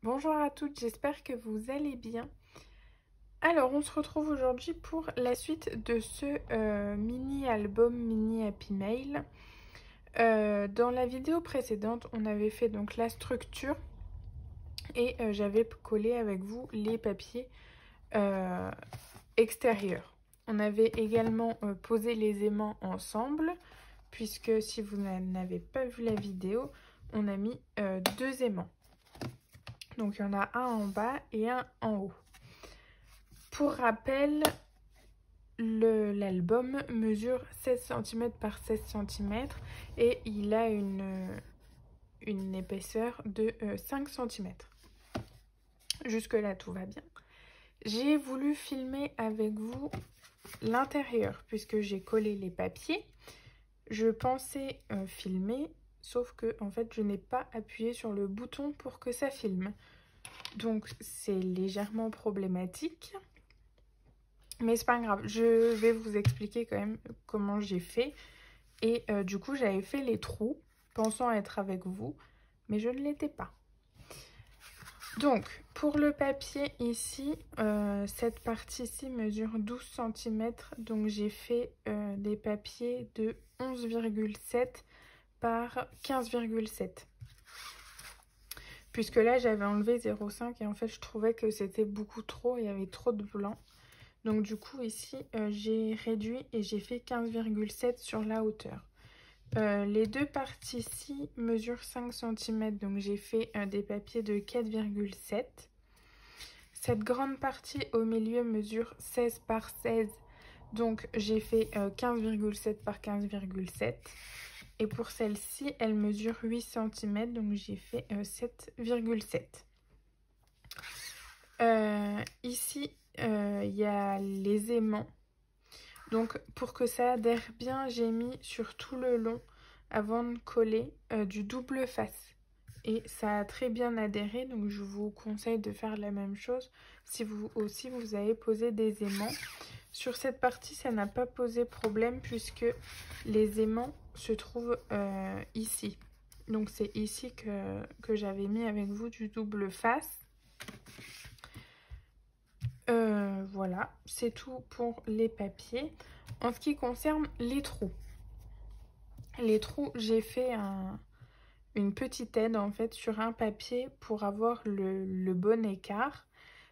Bonjour à toutes, j'espère que vous allez bien. Alors, on se retrouve aujourd'hui pour la suite de ce mini-album, mini-Happy Mail. Dans la vidéo précédente, on avait fait donc la structure et j'avais collé avec vous les papiers extérieurs. On avait également posé les aimants ensemble, puisque si vous n'avez pas vu la vidéo, on a mis deux aimants. Donc, il y en a un en bas et un en haut. Pour rappel, l'album mesure 16 cm par 16 cm et il a une épaisseur de 5 cm. Jusque là, tout va bien. J'ai voulu filmer avec vous l'intérieur puisque j'ai collé les papiers. Je pensais filmer, sauf que en fait, je n'ai pas appuyé sur le bouton pour que ça filme. Donc, c'est légèrement problématique. Mais c'est pas grave, je vais vous expliquer quand même comment j'ai fait. Et du coup, j'avais fait les trous, pensant être avec vous, mais je ne l'étais pas. Donc, pour le papier ici, cette partie-ci mesure 12 cm. Donc, j'ai fait des papiers de 11,7 par 15,7. Puisque là, j'avais enlevé 0,5 et en fait, je trouvais que c'était beaucoup trop, il y avait trop de blanc. Donc du coup ici j'ai réduit et j'ai fait 15,7 sur la hauteur. Les deux parties-ci mesurent 5 cm, donc j'ai fait des papiers de 4,7. Cette grande partie au milieu mesure 16 par 16, donc j'ai fait 15,7 par 15,7. Et pour celle-ci, elle mesure 8 cm, donc j'ai fait 7,7. Ici, il y a les aimants. Donc pour que ça adhère bien, j'ai mis sur tout le long, avant de coller, du double face. Et ça a très bien adhéré, donc je vous conseille de faire la même chose si vous aussi vous avez posé des aimants. Sur cette partie, ça n'a pas posé problème puisque les aimants se trouvent ici. Donc c'est ici que j'avais mis avec vous du double face. Voilà, c'est tout pour les papiers. En ce qui concerne les trous, j'ai fait une petite aide en fait sur un papier pour avoir le bon écart.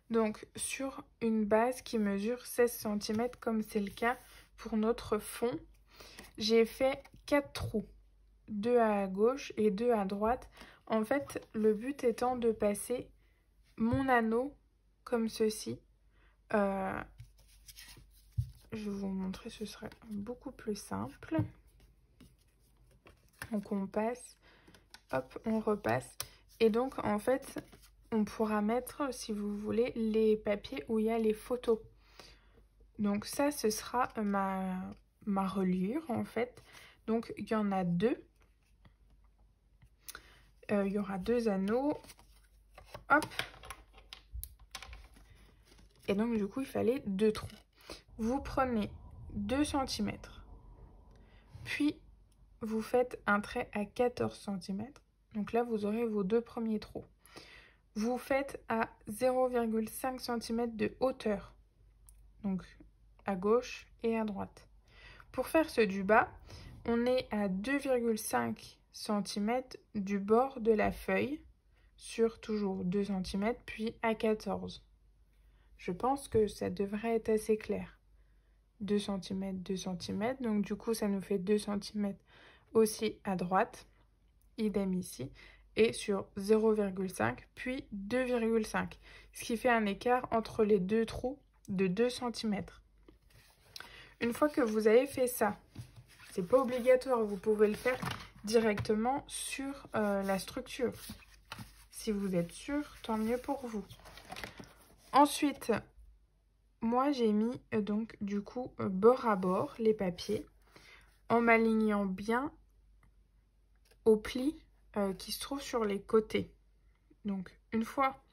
Donc sur une base qui mesure 16 cm comme c'est le cas pour notre fond, j'ai fait 4 trous, 2 à gauche et 2 à droite. En fait, le but étant de passer mon anneau comme ceci. Je vais vous montrer, ce serait beaucoup plus simple. Donc on passe, hop, on repasse. Et donc en fait, on pourra mettre, si vous voulez, les papiers où il y a les photos. Donc ça, ce sera ma reliure en fait. Donc il y en a deux. Il y aura deux anneaux. Hop. Et donc du coup, il fallait deux trous. Vous prenez 2 cm. Puis vous faites un trait à 14 cm. Donc là, vous aurez vos deux premiers trous. Vous faites à 0,5 cm de hauteur. Donc à gauche et à droite. Pour faire ceux du bas, on est à 2,5 cm du bord de la feuille sur toujours 2 cm, puis à 14. Je pense que ça devrait être assez clair. 2 cm, 2 cm. Donc du coup, ça nous fait 2 cm aussi à droite. Idem ici. Et sur 0,5 puis 2,5. Ce qui fait un écart entre les deux trous de 2 cm. Une fois que vous avez fait ça, c'est pas obligatoire, vous pouvez le faire directement sur la structure. Si vous êtes sûr, tant mieux pour vous. Ensuite, moi j'ai mis donc du coup bord à bord les papiers en m'alignant bien au pli qui se trouve sur les côtés. Donc une fois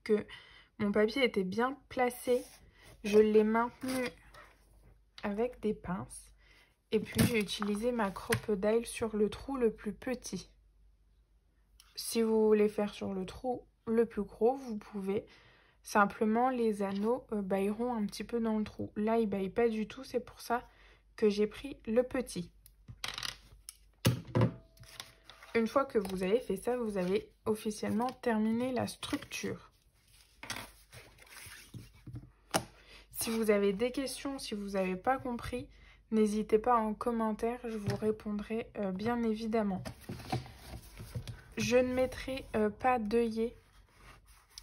que mon papier était bien placé, je l'ai maintenu avec des pinces et puis j'ai utilisé ma crocodile sur le trou le plus petit. Si vous voulez faire sur le trou le plus gros, vous pouvez. Simplement, les anneaux bailleront un petit peu dans le trou. Là, ils ne baillent pas du tout, c'est pour ça que j'ai pris le petit. Une fois que vous avez fait ça, vous avez officiellement terminé la structure. Si vous avez des questions, si vous n'avez pas compris, n'hésitez pas en commentaire, je vous répondrai bien évidemment. Je ne mettrai pas d'œillet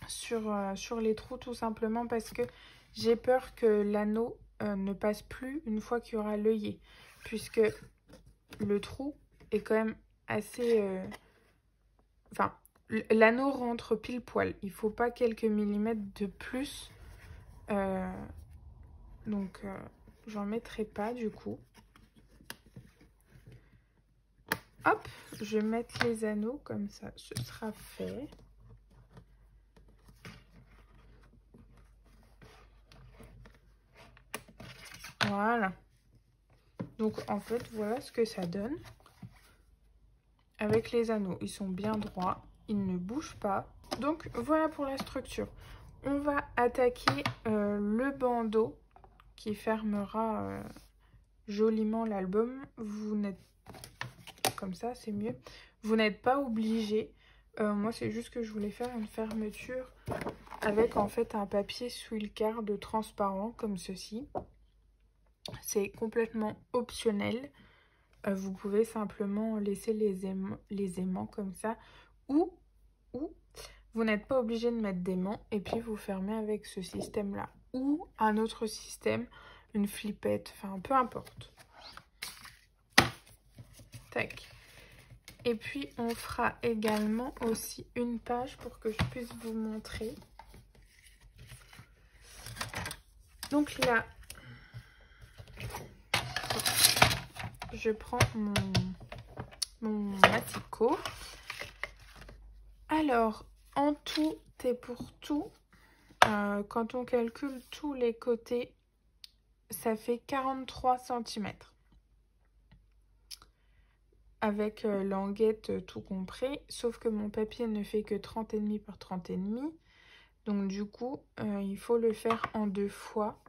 sur les trous, tout simplement parce que j'ai peur que l'anneau ne passe plus une fois qu'il y aura l'œillet, puisque le trou est quand même assez... Enfin, l'anneau rentre pile poil. Il ne faut pas quelques millimètres de plus. Donc, j'en mettrai pas du coup. Hop, je vais mettre les anneaux comme ça, ce sera fait. Voilà. Donc, en fait, voilà ce que ça donne. Avec les anneaux, ils sont bien droits, ils ne bougent pas. Donc, voilà pour la structure. On va attaquer le bandeau qui fermera joliment l'album. Vous n'êtes comme ça, c'est mieux. Vous n'êtes pas obligé. Moi, c'est juste que je voulais faire une fermeture avec en fait un papier Swilcard transparent comme ceci. C'est complètement optionnel. Vous pouvez simplement laisser les aimants comme ça. Ou vous n'êtes pas obligé de mettre d'aimants et puis vous fermez avec ce système-là. Ou un autre système, une flippette, enfin peu importe. Tac. Et puis on fera également aussi une page pour que je puisse vous montrer. Donc là, je prends mon massicot. Alors, en tout et pour tout, quand on calcule tous les côtés, ça fait 43 cm. Avec languette tout compris, sauf que mon papier ne fait que 30,5 par 30,5. Donc du coup, il faut le faire en 2 fois,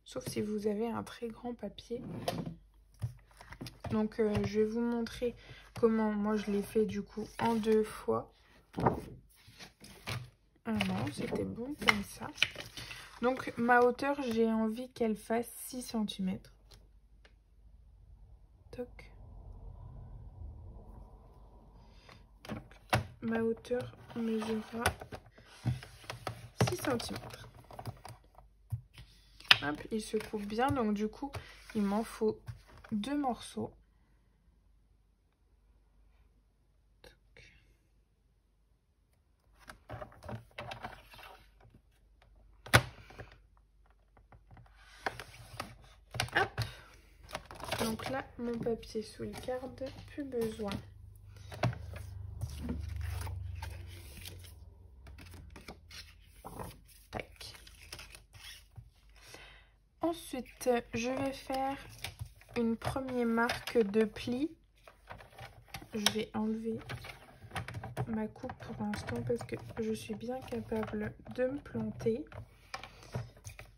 sauf si vous avez un très grand papier. Donc je vais vous montrer comment moi je l'ai fait du coup en 2 fois. Ah non, c'était bon comme ça. Donc ma hauteur, j'ai envie qu'elle fasse 6 cm. Toc. Donc, ma hauteur mesurera 6 cm. Hop, il se coupe bien, donc du coup, il m'en faut 2 morceaux. Hop. Donc là, mon papier Swilcard, plus besoin. Tac. Ensuite, je vais faire une première marque de pli. Je vais enlever ma coupe pour l'instant parce que je suis bien capable de me planter.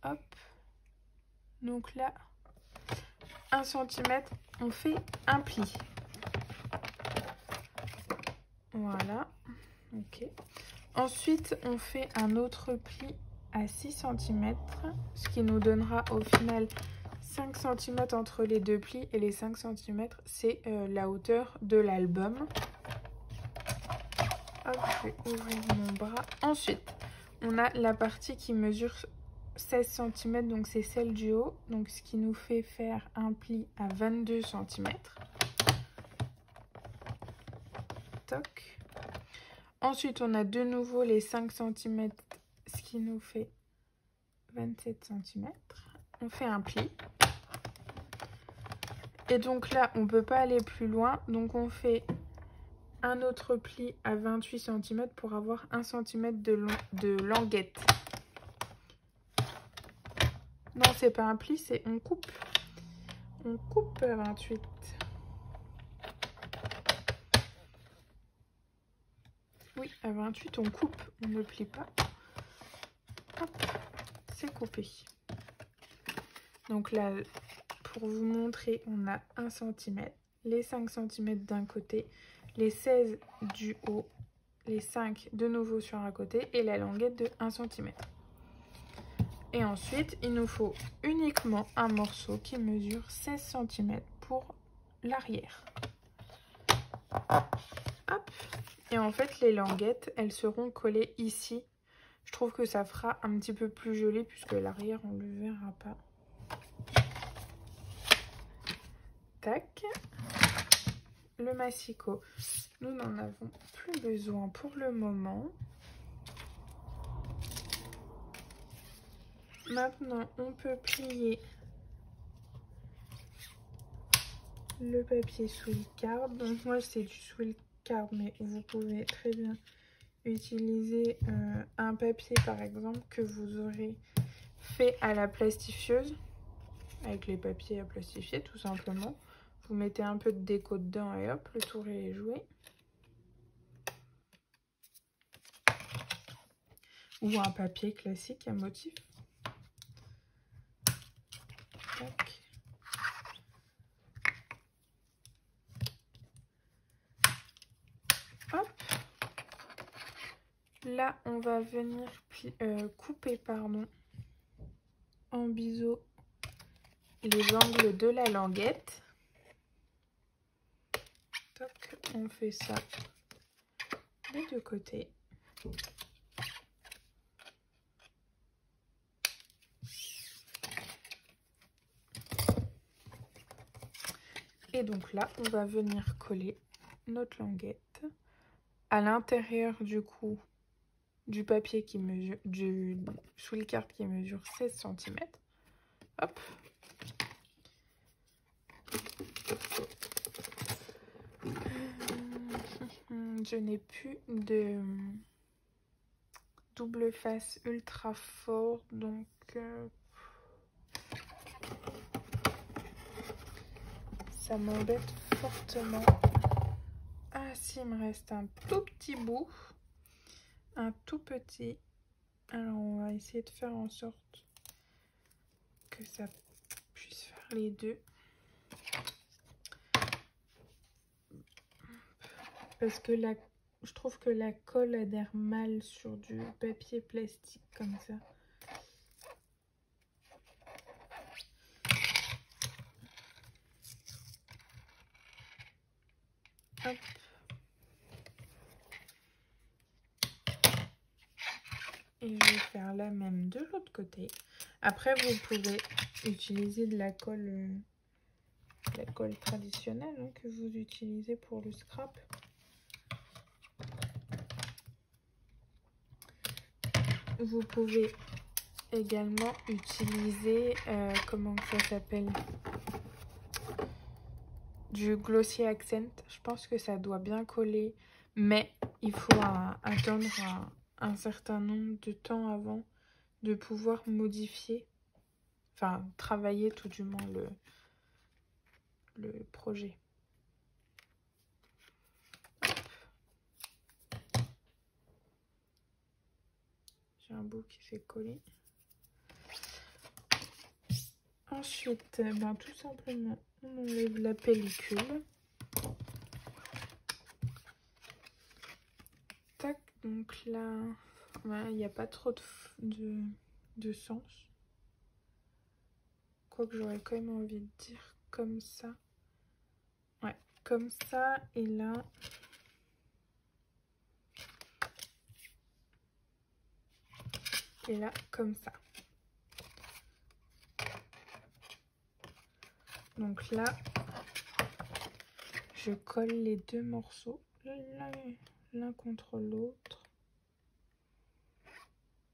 Hop. Donc là, 1 cm, on fait un pli. Voilà. Ok. Ensuite, on fait un autre pli à 6 cm, ce qui nous donnera au final 5 cm entre les deux plis. Et les 5 cm, c'est la hauteur de l'album. Hop, je vais ouvrir mon bras. Ensuite, on a la partie qui mesure 16 cm, donc c'est celle du haut. Donc, ce qui nous fait faire un pli à 22 cm. Toc. Ensuite, on a de nouveau les 5 cm, ce qui nous fait 27 cm. On fait un pli. Et donc là, on ne peut pas aller plus loin. Donc, on fait un autre pli à 28 cm pour avoir 1 cm de languette. Non, c'est pas un pli, c'est on coupe. On coupe à 28. Oui, à 28, on coupe, on ne plie pas. Hop, c'est coupé. Donc là, pour vous montrer, on a 1 cm, les 5 cm d'un côté, les 16 du haut, les 5 de nouveau sur un côté et la languette de 1 cm. Et ensuite, il nous faut uniquement un morceau qui mesure 16 cm pour l'arrière. Hop. Et en fait, les languettes, elles seront collées ici. Je trouve que ça fera un petit peu plus joli puisque l'arrière, on ne le verra pas. Tac. Le massicot, nous n'en avons plus besoin pour le moment. Maintenant, on peut plier le papier swill card. Donc moi, c'est du swill card, mais vous pouvez très bien utiliser un papier, par exemple, que vous aurez fait à la plastifieuse, avec les papiers à plastifier, tout simplement. Vous mettez un peu de déco dedans et hop, le tour est joué. Ou un papier classique à motif. Tac. Hop. Là, on va venir couper en biseau les angles de la languette. Toc, on fait ça des deux côtés. Et donc là, on va venir coller notre languette à l'intérieur du coup du papier qui mesure, du swill card qui mesure 16 cm. Hop. Je n'ai plus de double face ultra fort, donc ça m'embête fortement. Ah si, il me reste un tout petit bout, un tout petit. Alors on va essayer de faire en sorte que ça puisse faire les deux. Parce que je trouve que la colle adhère mal sur du papier plastique comme ça. Hop. Et je vais faire la même de l'autre côté. Après, vous pouvez utiliser de la colle traditionnelle hein, que vous utilisez pour le scrap. Vous pouvez également utiliser, comment ça s'appelle, du Glossy Accent. Je pense que ça doit bien coller, mais il faut attendre un certain nombre de temps avant de pouvoir modifier, enfin travailler tout du moins le projet. J'ai un bout qui s'est collé. Ensuite, tout simplement, on enlève la pellicule. Tac, donc là, il n'y a pas trop de sens. Quoique j'aurais quand même envie de dire comme ça. Ouais, comme ça, et là... Et là, comme ça. Donc là, je colle les deux morceaux l'un contre l'autre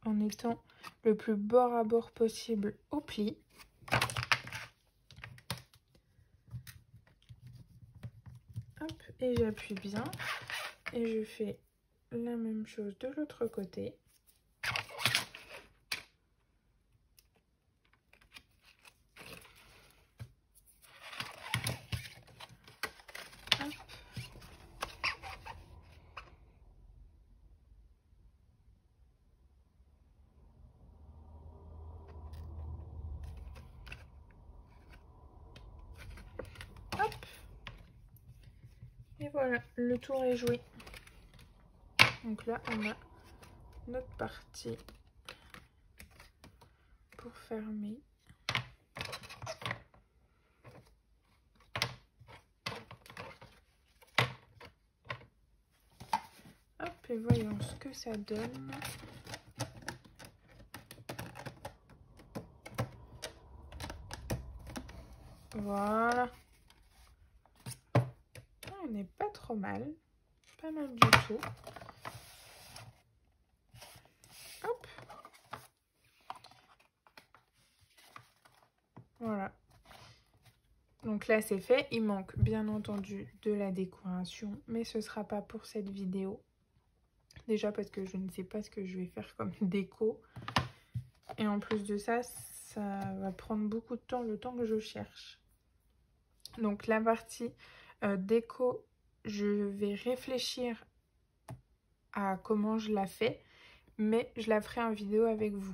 en étant le plus bord à bord possible au pli. Hop, et j'appuie bien. Et je fais la même chose de l'autre côté. voilà, le tour est joué. Donc là, on a notre partie pour fermer. Hop, et voyons ce que ça donne. Voilà. On n'est pas trop mal. Pas mal du tout. Hop. Voilà. Donc là, c'est fait. Il manque bien entendu de la décoration, mais ce ne sera pas pour cette vidéo. Déjà parce que je ne sais pas ce que je vais faire comme déco. Et en plus de ça, ça va prendre beaucoup de temps, le temps que je cherche. Donc la partie déco, je vais réfléchir à comment je la fais, mais je la ferai en vidéo avec vous.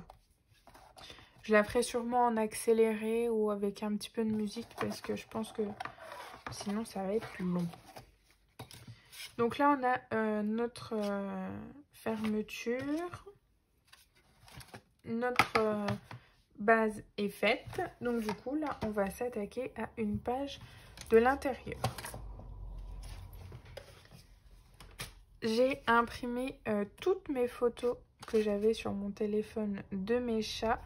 Je la ferai sûrement en accéléré ou avec un petit peu de musique parce que je pense que sinon ça va être long. Donc là on a notre fermeture. Notre base est faite. Donc du coup là on va s'attaquer à une page de l'intérieur. J'ai imprimé toutes mes photos que j'avais sur mon téléphone de mes chats.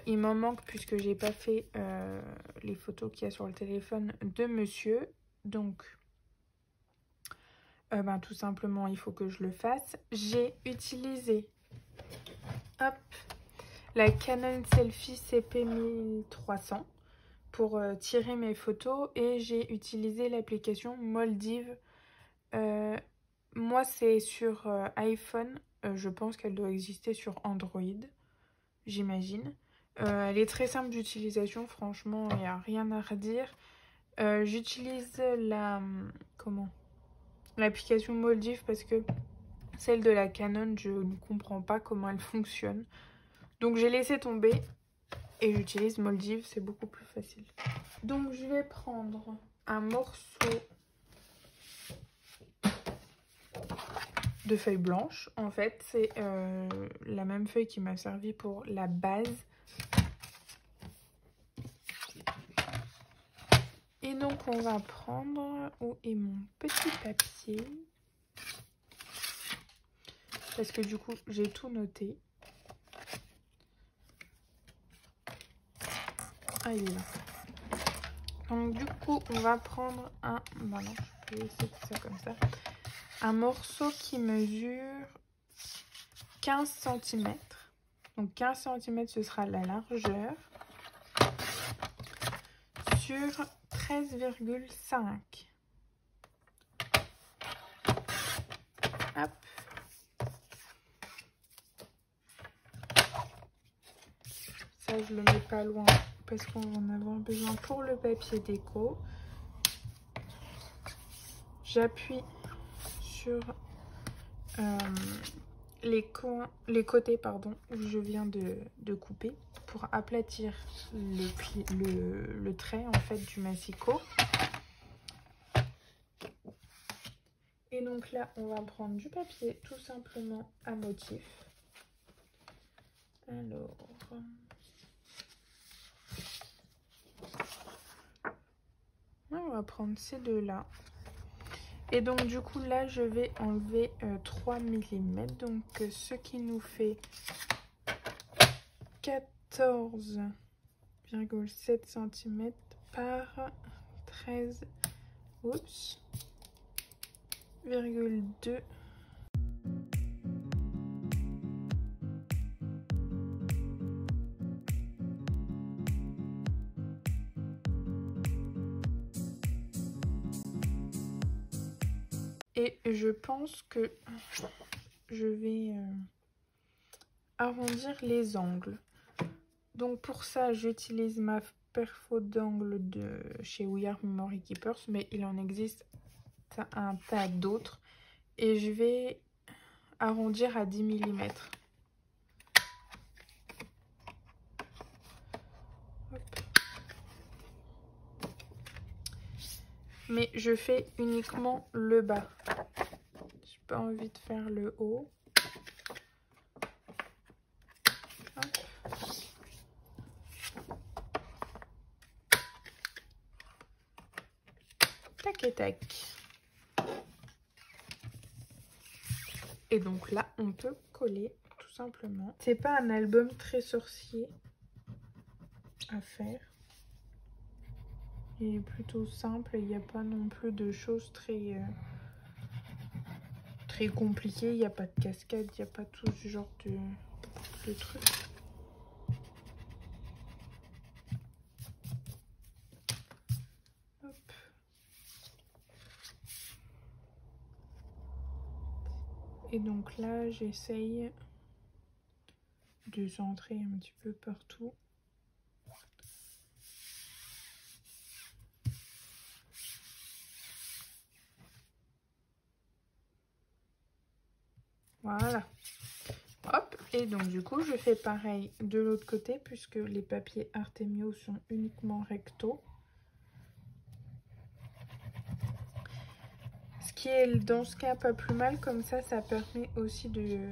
Il m'en manque puisque j'ai pas fait les photos qu'il y a sur le téléphone de monsieur. Donc, tout simplement, il faut que je le fasse. J'ai utilisé la Canon Selfie CP1300 pour tirer mes photos. Et j'ai utilisé l'application Moldiv. Moi, c'est sur iPhone. Je pense qu'elle doit exister sur Android, j'imagine. Elle est très simple d'utilisation, franchement, il n'y a rien à redire. J'utilise l'application Moldiv parce que celle de la Canon, je ne comprends pas comment elle fonctionne. Donc j'ai laissé tomber et j'utilise Moldiv, c'est beaucoup plus facile. Donc je vais prendre un morceau de feuille blanche. En fait, c'est la même feuille qui m'a servi pour la base. Et donc on va prendre, où est mon petit papier, parce que du coup j'ai tout noté. Ah, il est là. Donc du coup on va prendre un, non, je vais laisser ça comme ça, un morceau qui mesure 15 cm. Donc 15 cm ce sera la largeur sur 13,5. Hop. Ça, je le mets pas loin parce qu'on va en avoir besoin pour le papier déco. J'appuie sur les côtés où je viens de couper pour aplatir le trait en fait du massicot. Et donc là, on va prendre du papier tout simplement à motif. Alors, on va prendre ces deux-là. Et donc du coup là, je vais enlever 3 mm. Donc ce qui nous fait 14,7 cm par 13,2. Et je pense que je vais arrondir les angles. Donc pour ça, j'utilise ma perfo d'angle de chez We Are Memory Keepers, mais il en existe un tas d'autres. Et je vais arrondir à 10 mm. mais je fais uniquement le bas. J'ai pas envie de faire le haut. Hop. Tac et tac. Et donc là, on peut coller tout simplement. C'est pas un album très sorcier à faire. Il est plutôt simple et il n'y a pas non plus de choses très compliquées. Il n'y a pas de cascade, il n'y a pas tout ce genre de trucs. Hop. Et donc là, j'essaye de centrer un petit peu partout. Voilà. Hop. Et donc du coup, je fais pareil de l'autre côté puisque les papiers Artemio sont uniquement recto. Ce qui est dans ce cas pas plus mal, comme ça permet aussi de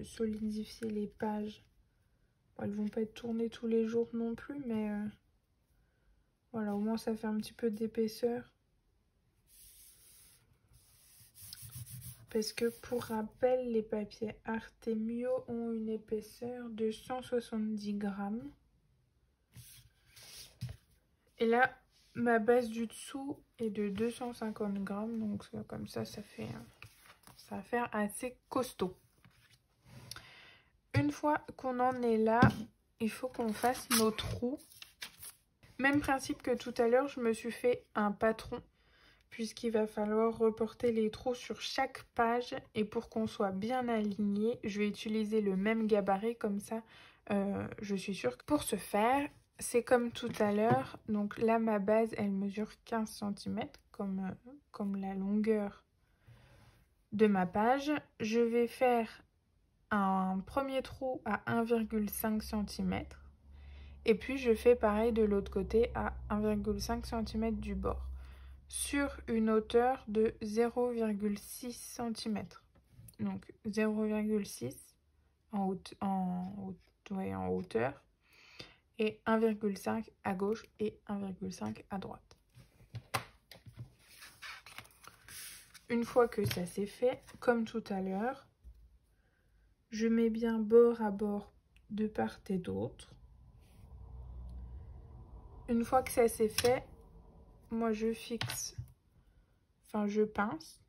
solidifier les pages. Bon, elles vont pas être tournées tous les jours non plus, mais voilà, au moins ça fait un petit peu d'épaisseur. Parce que pour rappel, les papiers Artemio ont une épaisseur de 170 grammes. Et là, ma base du dessous est de 250 grammes. Donc comme ça va faire assez costaud. Une fois qu'on en est là, il faut qu'on fasse nos trous. Même principe que tout à l'heure, je me suis fait un patron. Puisqu'il va falloir reporter les trous sur chaque page et pour qu'on soit bien aligné, je vais utiliser le même gabarit comme ça. Je suis sûre que pour ce faire, c'est comme tout à l'heure. Donc là, ma base, elle mesure 15 cm comme la longueur de ma page. Je vais faire un premier trou à 1,5 cm et puis je fais pareil de l'autre côté à 1,5 cm du bord, sur une hauteur de 0,6 cm. Donc 0,6 en hauteur et 1,5 à gauche et 1,5 à droite. Une fois que ça c'est fait, comme tout à l'heure, je mets bien bord à bord de part et d'autre. Une fois que ça c'est fait, moi je fixe, enfin je pince.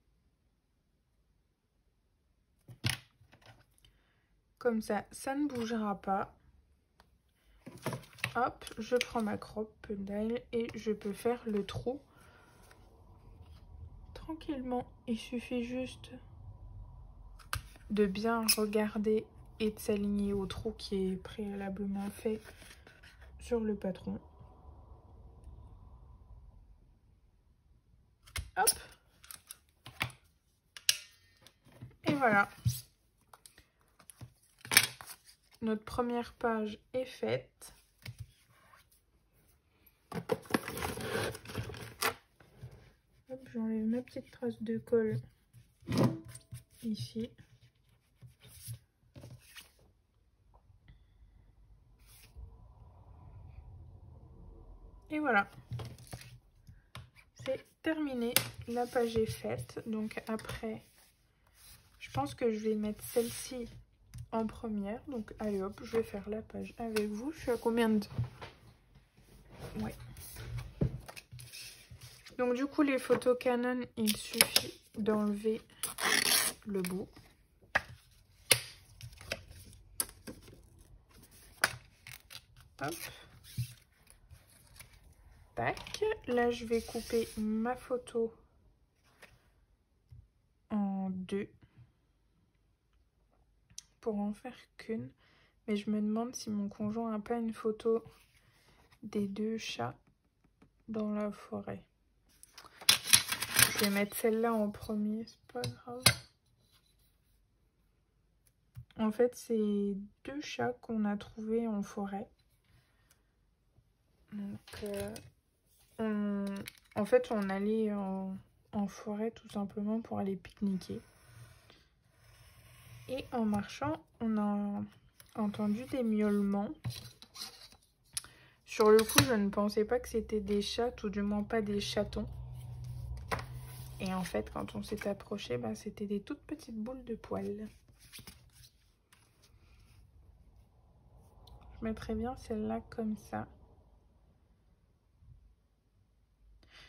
Comme ça, ça ne bougera pas. Hop, je prends ma croppe pedale et je peux faire le trou tranquillement. Il suffit juste de bien regarder et de s'aligner au trou qui est préalablement fait sur le patron. Hop. Et voilà. Notre première page est faite. J'enlève ma petite trace de colle ici. Et voilà. C'est terminé. La page est faite. Donc après, je pense que je vais mettre celle-ci en première. Donc allez hop, je vais faire la page avec vous. Je suis à combien de temps? Ouais. Donc du coup, les photos Canon, il suffit d'enlever le bout. Hop. Tac. Là, je vais couper ma photo en deux pour en faire qu'une. Mais je me demande si mon conjoint n'a pas une photo des deux chats dans la forêt. Je vais mettre celle-là en premier, c'est pas grave. En fait, c'est deux chats qu'on a trouvés en forêt. Donc, En fait, on allait en forêt tout simplement pour aller pique-niquer. Et en marchant, on a entendu des miaulements. Sur le coup, je ne pensais pas que c'était des chats, ou du moins pas des chatons. Et en fait, quand on s'est approché, bah, c'était des toutes petites boules de poils. Je mettrais bien celle-là comme ça.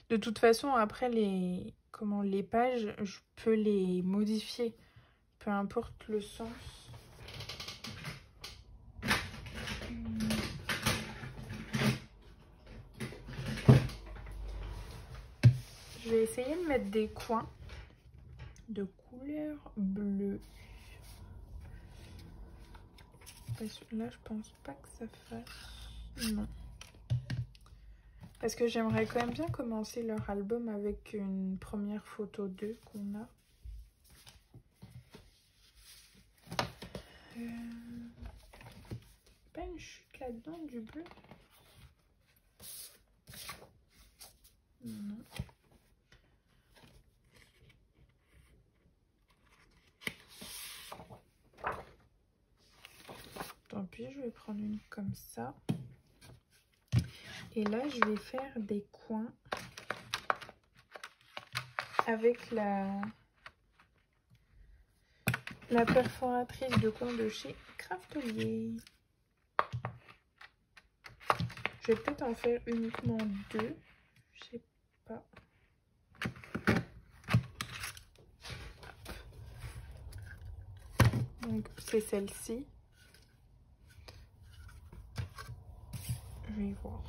De toute façon, après les pages, je peux les modifier, peu importe le sens. Je vais essayer de mettre des coins de couleur bleue. Là, je pense pas que ça fasse... Non. Parce que j'aimerais quand même bien commencer leur album avec une première photo d'eux qu'on a. Pas une chute là-dedans, du bleu? Non. Tant pis, je vais prendre une comme ça. Et là, je vais faire des coins avec la perforatrice de coin de chez Craftelier. Je vais peut-être en faire uniquement 2. Je sais pas. Donc, c'est celle-ci. Je vais voir.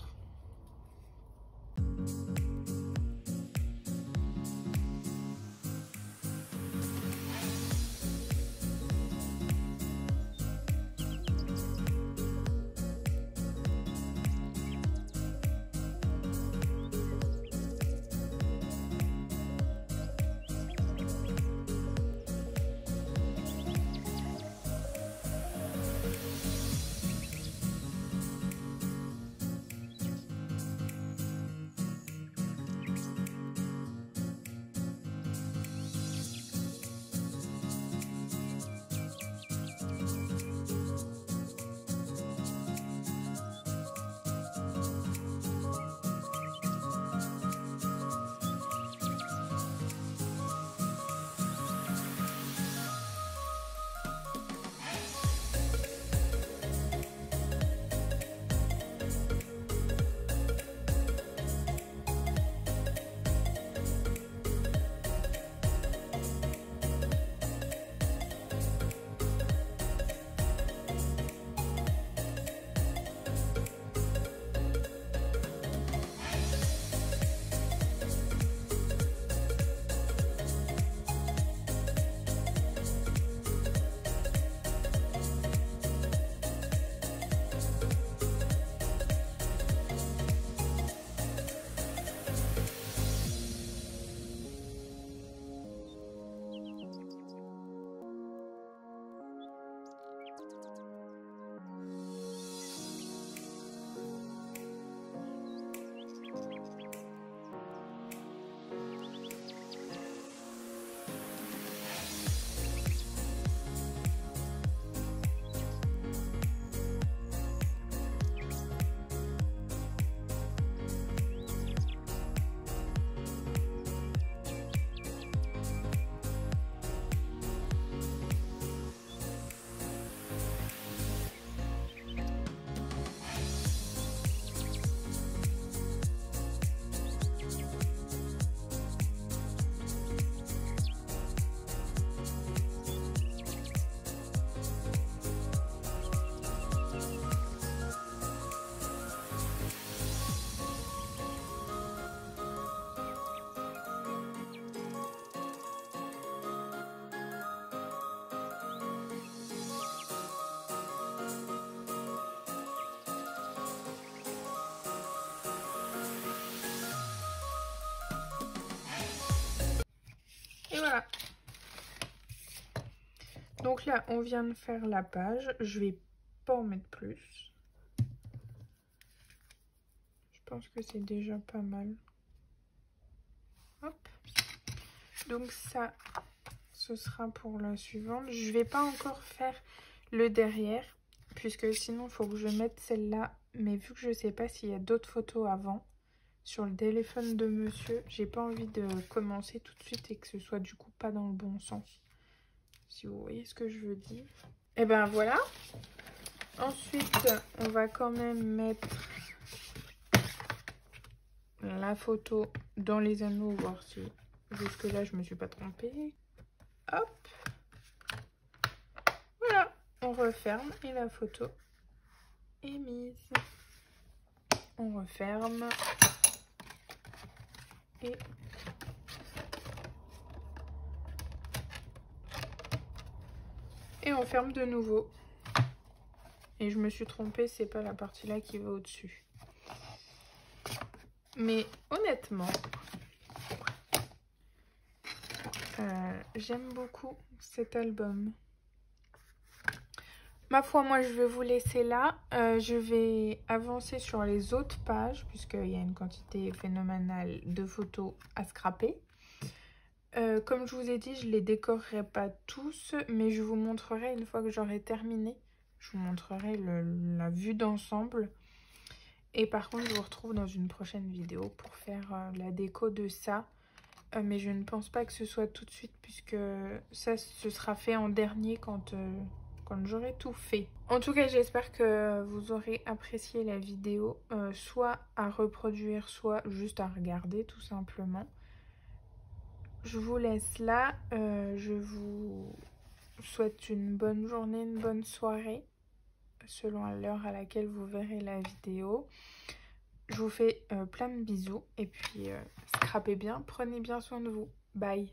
Et voilà. Donc là, on vient de faire la page. Je vais pas en mettre plus. Je pense que c'est déjà pas mal. Hop. Donc ça, ce sera pour la suivante. Je vais pas encore faire le derrière, puisque sinon il faut que je mette celle-là. Mais vu que je sais pas s'il y a d'autres photos avant sur le téléphone de monsieur, j'ai pas envie de commencer tout de suite et que ce soit du coup pas dans le bon sens. Si vous voyez ce que je veux dire. Et ben voilà. Ensuite, on va quand même mettre la photo dans les anneaux, voir si jusque là je me suis pas trompée. Hop. Voilà, on referme et la photo est mise. On referme et on ferme de nouveau. Et je me suis trompée, c'est pas la partie là qui va au-dessus. Mais honnêtement, j'aime beaucoup cet album. Ma foi, moi je vais vous laisser là. Je vais avancer sur les autres pages puisqu'il y a une quantité phénoménale de photos à scraper. Comme je vous ai dit, je les décorerai pas tous, mais je vous montrerai une fois que j'aurai terminé. Je vous montrerai la vue d'ensemble. Et par contre, je vous retrouve dans une prochaine vidéo pour faire la déco de ça. Mais je ne pense pas que ce soit tout de suite puisque ça, ce sera fait en dernier quand j'aurai tout fait. En tout cas, j'espère que vous aurez apprécié la vidéo, soit à reproduire, soit juste à regarder tout simplement. Je vous laisse là, je vous souhaite une bonne journée, une bonne soirée, selon l'heure à laquelle vous verrez la vidéo. Je vous fais plein de bisous et puis scrapez bien, prenez bien soin de vous. Bye!